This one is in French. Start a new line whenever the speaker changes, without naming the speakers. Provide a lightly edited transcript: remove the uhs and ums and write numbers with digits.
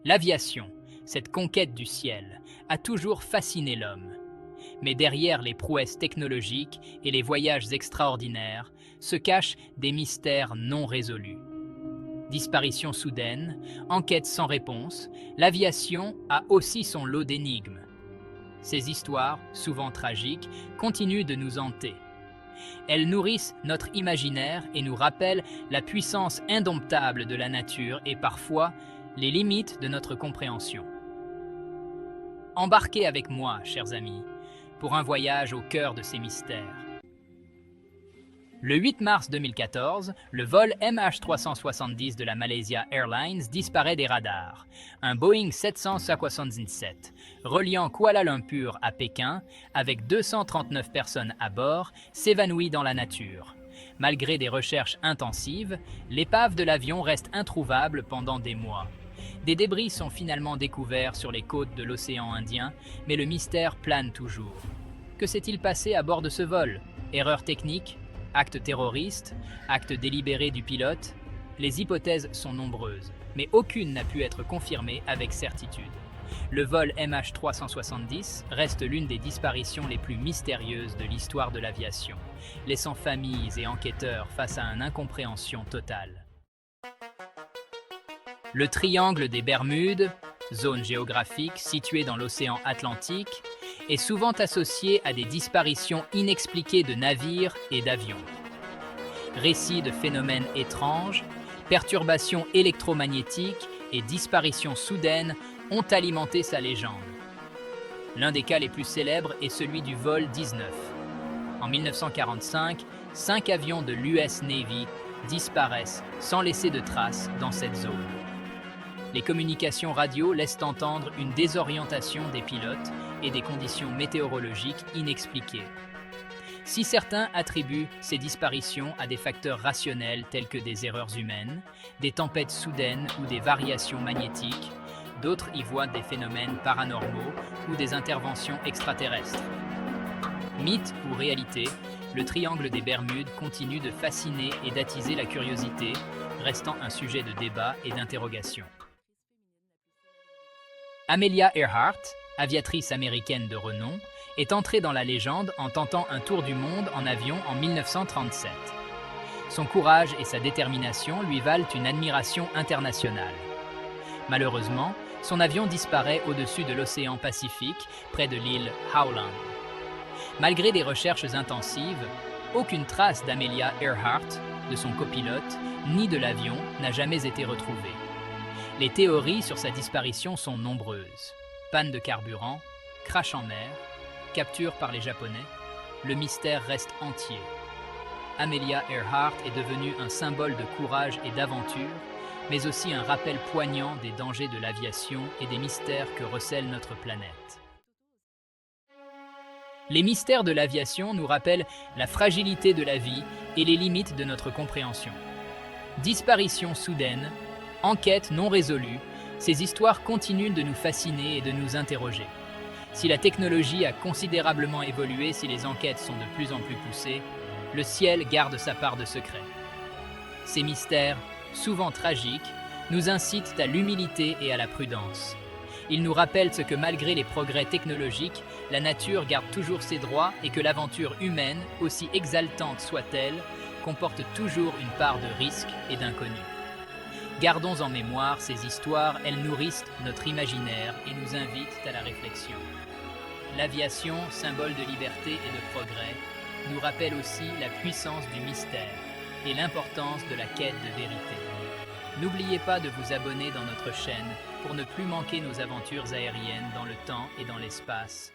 L'aviation, cette conquête du ciel, a toujours fasciné l'homme. Mais derrière les prouesses technologiques et les voyages extraordinaires se cachent des mystères non résolus. Disparition soudaine, enquête sans réponse, l'aviation a aussi son lot d'énigmes. Ces histoires, souvent tragiques, continuent de nous hanter. Elles nourrissent notre imaginaire et nous rappellent la puissance indomptable de la nature et parfois les limites de notre compréhension. Embarquez avec moi, chers amis, pour un voyage au cœur de ces mystères. Le 8 mars 2014, le vol MH370 de la Malaysia Airlines disparaît des radars. Un Boeing 777, reliant Kuala Lumpur à Pékin, avec 239 personnes à bord, s'évanouit dans la nature. Malgré des recherches intensives, l'épave de l'avion reste introuvable pendant des mois. Des débris sont finalement découverts sur les côtes de l'océan Indien, mais le mystère plane toujours. Que s'est-il passé à bord de ce vol? Erreur technique? Acte terroriste, acte délibéré du pilote, les hypothèses sont nombreuses, mais aucune n'a pu être confirmée avec certitude. Le vol MH370 reste l'une des disparitions les plus mystérieuses de l'histoire de l'aviation, laissant familles et enquêteurs face à une incompréhension totale. Le triangle des Bermudes, zone géographique située dans l'océan Atlantique, est souvent associé à des disparitions inexpliquées de navires et d'avions. Récits de phénomènes étranges, perturbations électromagnétiques et disparitions soudaines ont alimenté sa légende. L'un des cas les plus célèbres est celui du vol 19. En 1945, 5 avions de l'US Navy disparaissent sans laisser de traces dans cette zone. Les communications radio laissent entendre une désorientation des pilotes et des conditions météorologiques inexpliquées. Si certains attribuent ces disparitions à des facteurs rationnels tels que des erreurs humaines, des tempêtes soudaines ou des variations magnétiques, d'autres y voient des phénomènes paranormaux ou des interventions extraterrestres. Mythe ou réalité, le triangle des Bermudes continue de fasciner et d'attiser la curiosité, restant un sujet de débat et d'interrogation. Amelia Earhart, aviatrice américaine de renom, est entrée dans la légende en tentant un tour du monde en avion en 1937. Son courage et sa détermination lui valent une admiration internationale. Malheureusement, son avion disparaît au-dessus de l'océan Pacifique, près de l'île Howland. Malgré des recherches intensives, aucune trace d'Amelia Earhart, de son copilote, ni de l'avion n'a jamais été retrouvée. Les théories sur sa disparition sont nombreuses. Panne de carburant, crash en mer, capture par les Japonais, le mystère reste entier. Amelia Earhart est devenue un symbole de courage et d'aventure, mais aussi un rappel poignant des dangers de l'aviation et des mystères que recèle notre planète. Les mystères de l'aviation nous rappellent la fragilité de la vie et les limites de notre compréhension. Disparition soudaine, enquête non résolue, ces histoires continuent de nous fasciner et de nous interroger. Si la technologie a considérablement évolué, si les enquêtes sont de plus en plus poussées, le ciel garde sa part de secret. Ces mystères, souvent tragiques, nous incitent à l'humilité et à la prudence. Ils nous rappellent ce que malgré les progrès technologiques, la nature garde toujours ses droits et que l'aventure humaine, aussi exaltante soit-elle, comporte toujours une part de risque et d'inconnu. Gardons en mémoire ces histoires, elles nourrissent notre imaginaire et nous invitent à la réflexion. L'aviation, symbole de liberté et de progrès, nous rappelle aussi la puissance du mystère et l'importance de la quête de vérité. N'oubliez pas de vous abonner dans notre chaîne pour ne plus manquer nos aventures aériennes dans le temps et dans l'espace.